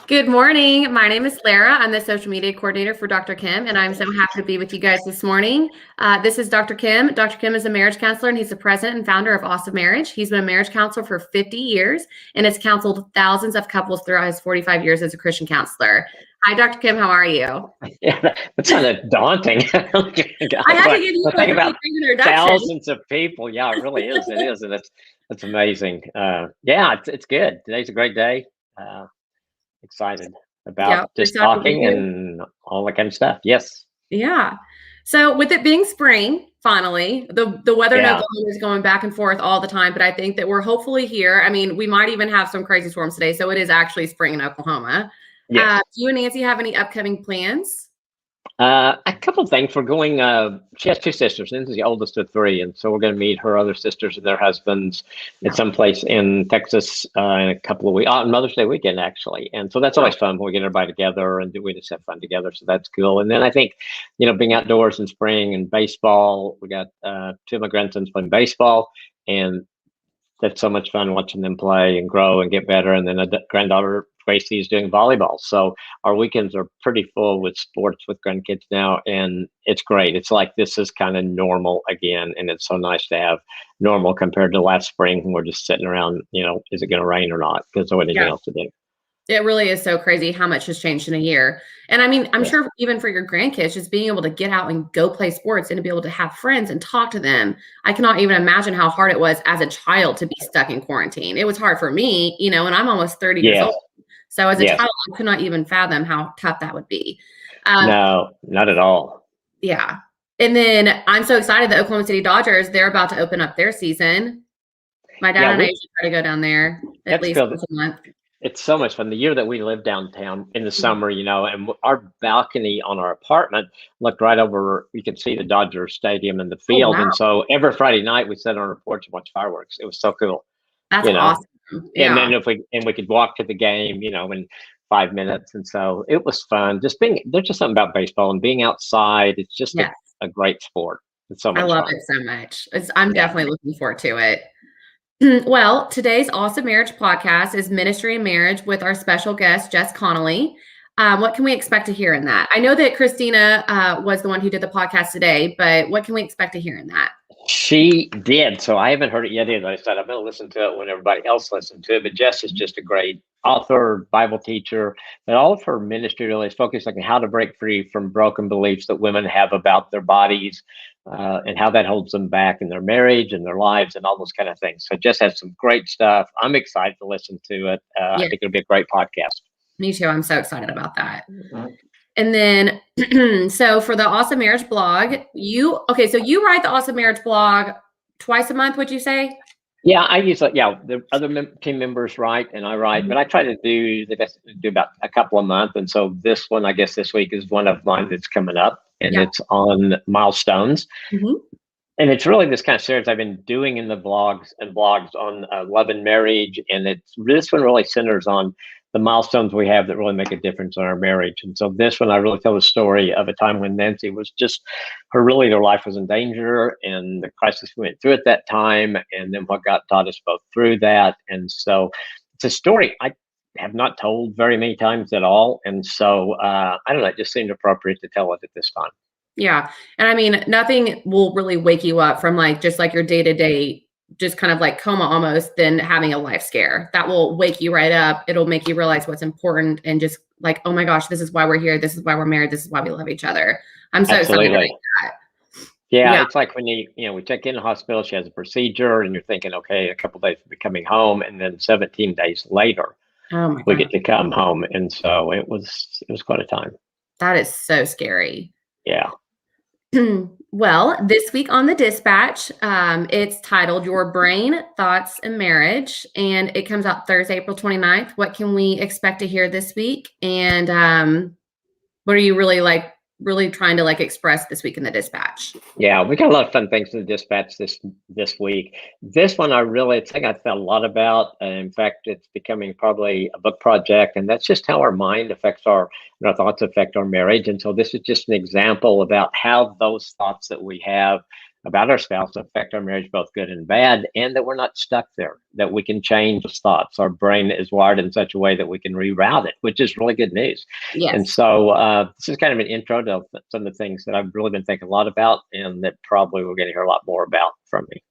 Good morning. My name is Lara. I'm the social media coordinator for Dr. Kim, and I'm so happy to be with you guys this morning. This is Dr. Kim. Dr. Kim is a marriage counselor, and he's the president and founder of Awesome Marriage. He's been a marriage counselor for 50 years and has counseled thousands of couples throughout his 45 years as a Christian counselor. Hi, Dr. Kim. How are you? Yeah, that sounded daunting. I had to give you a Think really about big introduction. thousands of people. Yeah, it really is. It is, and that's amazing. Yeah, it's good. Today's a great day. Excited Yeah, about we're just excited to be talking here. and all that kind of stuff. Yes. Yeah. So with it being spring, finally, the weather in Yeah. Oklahoma is going back and forth all the time, but I think that we're hopefully here. I mean, we might even have some crazy storms today, so it is actually spring in Oklahoma. Yes. Do you and Nancy have any upcoming plans? A couple of things. We're going. She has two sisters. Nancy's the oldest of three, and so we're going to meet her other sisters and their husbands at some place in Texas in a couple of weeks, on Mother's Day weekend, actually. And so that's always fun when we get everybody together and we just have fun together. So that's cool. And then I think, being outdoors in spring and baseball, we got two of my grandsons playing baseball, and that's so much fun watching them play and grow and get better. And then a granddaughter, Gracie, is doing volleyball. So our weekends are pretty full with sports with grandkids now. And it's great. It's like this is kind of normal again. And it's so nice to have normal compared to last spring when we're just sitting around, is it going to rain or not? Because there's anything else to do. It really is so crazy how much has changed in a year. And I mean, I'm sure even for your grandkids, just being able to get out and go play sports and to be able to have friends and talk to them. I cannot even imagine how hard it was as a child to be stuck in quarantine. It was hard for me, and I'm almost 30 years old. So as a child, I could not even fathom how tough that would be. No, not at all. Yeah. And then I'm so excited that Oklahoma City Dodgers, they're about to open up their season. My dad and I usually try to go down there at least once a month. It's so much fun. The year that we lived downtown in the summer, and our balcony on our apartment looked right over, you could see the Dodger Stadium and the field. And so every Friday night we sat on our porch and watched fireworks. It was so cool. That's awesome. Yeah. And then we could walk to the game, in 5 minutes. And so it was fun. There's just something about baseball and being outside. It's just a great sport. It's so much fun. I love it so much. I'm definitely looking forward to it. Well, today's Awesome Marriage podcast is Ministry and Marriage with our special guest, Jess Connolly. What can we expect to hear in that? I know that Christina was the one who did the podcast today, but what can we expect to hear in that? She did. So I haven't heard it yet either. I said I'm going to listen to it when everybody else listens to it. But Jess is just a great author, Bible teacher, and all of her ministry really is focused on how to break free from broken beliefs that women have about their bodies and how that holds them back in their marriage and their lives and all those kind of things. So Jess has some great stuff. I'm excited to listen to it. I think it'll be a great podcast. Me too. I'm so excited about that. And then, so for the Awesome Marriage blog, you write the Awesome Marriage blog twice a month, would you say? Yeah, I usually, the other team members write and I write, but I try to do about a couple a month. And so this one, I guess this week is one of mine that's coming up, and it's on milestones. And it's really this kind of series I've been doing in the blogs on love and marriage. And this one really centers on the milestones we have that really make a difference in our marriage. And so this one, I really tell the story of a time when Nancy was their life was in danger and the crisis we went through at that time. And then what God taught us both through that. And so it's a story I have not told very many times at all. And so, I don't know, it just seemed appropriate to tell it at this time. Yeah. And I mean, nothing will really wake you up from just like your day-to-day, just kind of like coma almost, than having a life scare. That will wake you right up. It'll make you realize what's important and just like, oh my gosh, this is why we're here. This is why we're married. This is why we love each other. I'm so excited about that. Yeah, it's like when we check in the hospital, she has a procedure and you're thinking, okay, a couple of days we'll be coming home. And then 17 days later, we get to come home. And so it was quite a time. That is so scary. Yeah. Well, this week on the Dispatch, it's titled Your Brain, Thoughts, and Marriage, and it comes out Thursday, April 29th. What can we expect to hear this week? And what are you really trying to express this week in the Dispatch? Yeah, we got a lot of fun things in the Dispatch this week. This one I think I felt a lot about. In fact, it's becoming probably a book project, and that's just how our mind affects our thoughts affect our marriage. And so this is just an example about how those thoughts that we have about our spouse that affect our marriage, both good and bad, and that we're not stuck there, that we can change those thoughts. Our brain is wired in such a way that we can reroute it, which is really good news. And Yes. so this is kind of an intro to some of the things that I've really been thinking a lot about, and that probably we're going to hear a lot more about from me.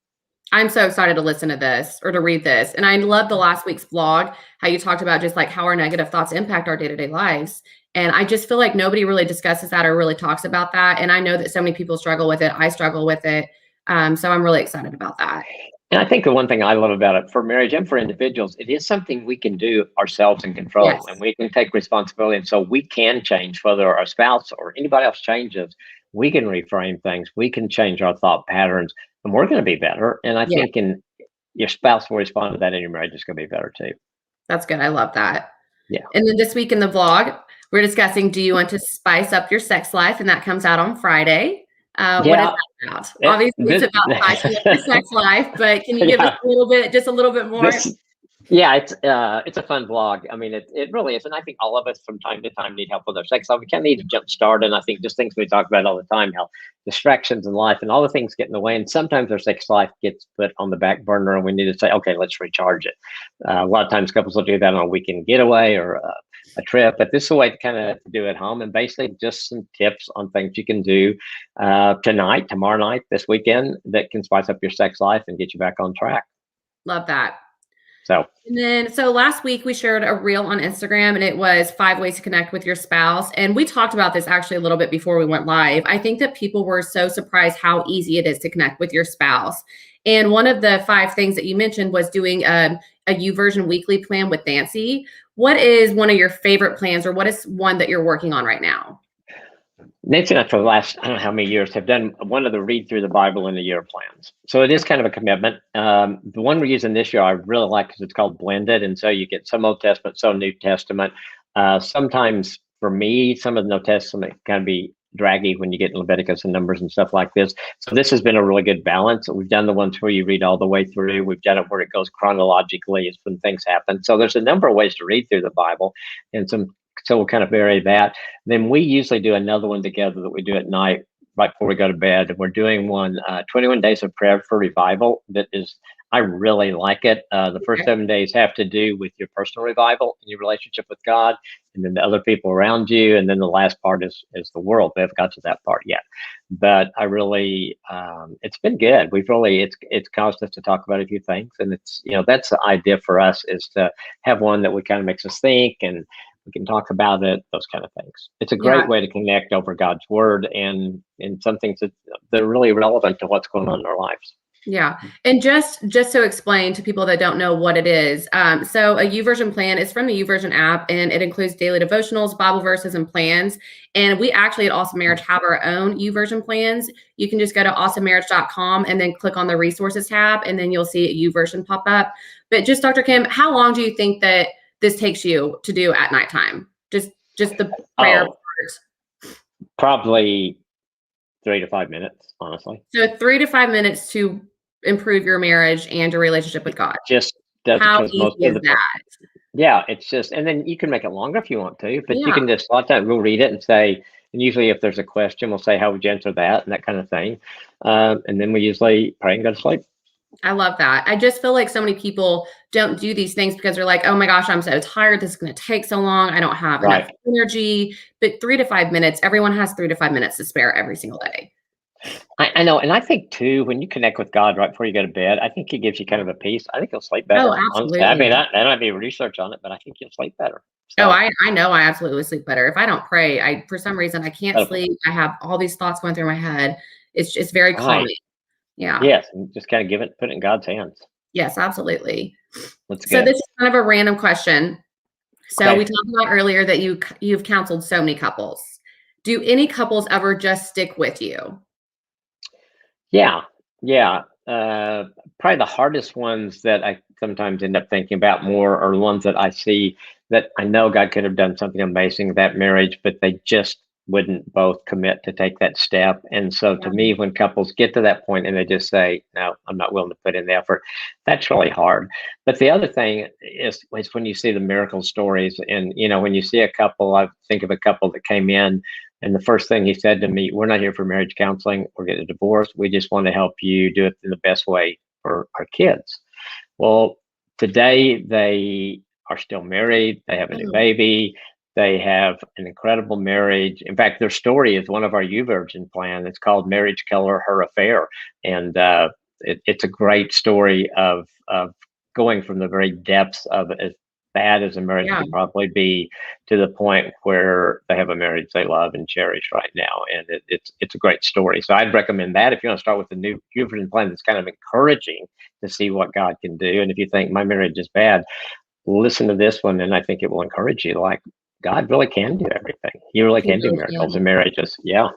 I'm so excited to listen to this or to read this. And I love the last week's vlog, how you talked about just like how our negative thoughts impact our day-to-day lives. And I just feel like nobody really discusses that or really talks about that. And I know that so many people struggle with it. I struggle with it. So I'm really excited about that. And I think the one thing I love about it for marriage and for individuals, it is something we can do ourselves and control, Yes. and we can take responsibility. And so we can change, whether our spouse or anybody else changes, we can reframe things. We can change our thought patterns, and we're going to be better. And I think your spouse will respond to that, and your marriage is going to be better too. That's good. I love that. Yeah. And then this week in the vlog, we're discussing, do you want to spice up your sex life? And that comes out on Friday. What is that about? Obviously, it's about spicing up your sex life, but can you give us just a little bit more? It's a fun vlog. I mean, it really is. And I think all of us from time to time need help with our sex life. We kind of need to jump start. And I think just things we talk about all the time, how distractions in life and all the things get in the way. And sometimes our sex life gets put on the back burner, and we need to say, okay, let's recharge it. A lot of times couples will do that on a weekend getaway or a trip, but this is a way to kind of do it at home, and basically just some tips on things you can do tonight, tomorrow night, this weekend that can spice up your sex life and get you back on track. Love that. So last week we shared a reel on Instagram, and it was 5 ways to connect with your spouse. And we talked about this actually a little bit before we went live. I think that people were so surprised how easy it is to connect with your spouse. And one of the 5 things that you mentioned was doing a Youversion weekly plan with Nancy. What is one of your favorite plans, or what is one that you're working on right now? Nancy and I, for the last, I don't know how many years, have done one of the read through the Bible in a year plans. So it is kind of a commitment. The one we're using this year, I really like, because it's called Blended. And so you get some Old Testament, some New Testament. Sometimes for me, some of the New Testament can be draggy when you get in Leviticus and Numbers and stuff like this. So this has been a really good balance. We've done the ones where you read all the way through. We've done it where it goes chronologically as when things happen. So there's a number of ways to read through the Bible, and so we'll kind of vary that. Then we usually do another one together that we do at night right before we go to bed. And we're doing one 21 Days of Prayer for Revival. That is, I really like it. The first 7 days have to do with your personal revival and your relationship with God, and then the other people around you. And then the last part is the world. We haven't got to that part yet. But I really, it's been good. It's caused us to talk about a few things. And it's, that's the idea for us, is to have one that we kind of makes us think, and we can talk about it, those kind of things. It's a great way to connect over God's word and some things that are really relevant to what's going on in our lives. Yeah. And just to explain to people that don't know what it is. So a Youversion plan is from the Youversion app, and it includes daily devotionals, Bible verses, and plans. And we actually at Awesome Marriage have our own Youversion plans. You can just go to awesomemarriage.com and then click on the resources tab, and then you'll see a Youversion pop up. But just Dr. Kim, how long do you think that this takes you to do at nighttime? Just the prayer part. Probably 3 to 5 minutes, honestly. So 3 to 5 minutes to improve your marriage and your relationship with God. Just does how easy is that? Yeah, it's just, and then you can make it longer if you want to, but you can just, a lot of times we'll read it and say, and usually if there's a question, we'll say, how would you answer that? And that kind of thing. And then we usually pray and go to sleep. I love that. I just feel like so many people don't do these things because they're like, oh my gosh, I'm so tired. This is going to take so long. I don't have enough energy. But 3 to 5 minutes, everyone has 3 to 5 minutes to spare every single day. I know. And I think too, when you connect with God right before you go to bed, I think he gives you kind of a peace. I think you'll sleep better. Oh, absolutely. Honestly. I mean, that might be research on it, but I think you'll sleep better. So, I know I absolutely sleep better. If I don't pray, for some reason, I can't sleep. I have all these thoughts going through my head. It's just very calming. Yeah. Yes. Just kind of put it in God's hands. Yes, absolutely. That's so good. This is kind of a random question. So we talked about earlier that you've counseled so many couples. Do any couples ever just stick with you? Yeah. Probably the hardest ones that I sometimes end up thinking about more are the ones that I see that I know God could have done something amazing in that marriage, but they just wouldn't both commit to take that step. And so to me, when couples get to that point and they just say, no, I'm not willing to put in the effort, that's really hard. But the other thing is when you see the miracle stories, and, when you see a couple, I think of a couple that came in And the first thing he said to me, we're not here for marriage counseling or getting a divorce. We just want to help you do it in the best way for our kids. Well, today they are still married. They have a new baby. They have an incredible marriage. In fact, their story is one of our Youversion Plan. It's called Marriage Color, Her Affair. And it's a great story of going from the very depths of as bad as a marriage could probably be to the point where they have a marriage they love and cherish right now. And it's a great story. So I'd recommend that if you want to start with the new Youversion Plan that's kind of encouraging to see what God can do. And if you think my marriage is bad, listen to this one, and I think it will encourage you. Like, God really can do everything. He really can do miracles in marriages. Yeah.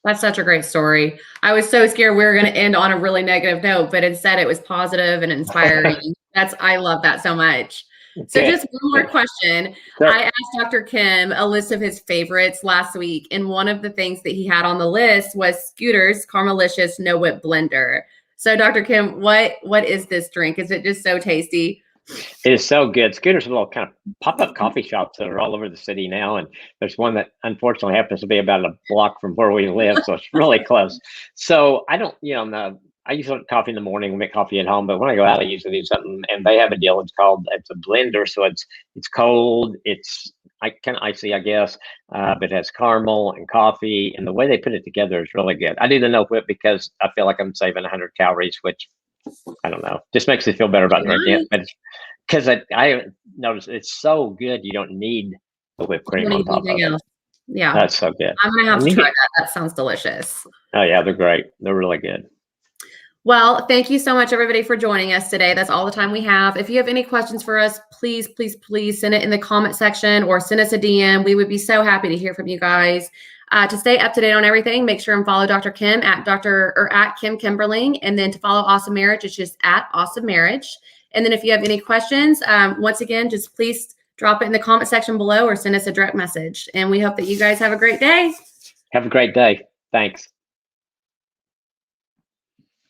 That's such a great story. I was so scared we were going to end on a really negative note, but instead it was positive and inspiring. I love that so much. So just one more question. Sure. I asked Dr. Kim a list of his favorites last week, and one of the things that he had on the list was Scooter's Caramelicious No Whip Blender. So Dr. Kim, what is this drink? Is it just so tasty? It is so good. Scooter's a little kind of pop-up coffee shops that are all over the city now. And there's one that unfortunately happens to be about a block from where we live. So it's really close. So I don't, I usually coffee in the morning, we make coffee at home, but when I go out, I usually do something, and they have a deal. It's a blender. So it's cold. It's kind of icy, I guess, but it has caramel and coffee, and the way they put it together is really good. I do the no whip because I feel like I'm saving 100 calories, which I don't know, just makes me feel better about drinking it. But because I noticed it's so good, you don't need the whipped cream on top of it. Yeah, that's so good. I'm gonna have to try that. That sounds delicious. Oh yeah, they're great. They're really good. Well, thank you so much, everybody, for joining us today. That's all the time we have. If you have any questions for us, please send it in the comment section or send us a DM. We would be so happy to hear from you guys. To stay up to date on everything, make sure and follow Dr. Kim at Kim Kimberling. And then to follow Awesome Marriage, it's just at Awesome Marriage. And then if you have any questions, once again, just please drop it in the comment section below or send us a direct message. And we hope that you guys have a great day. Have a great day. Thanks.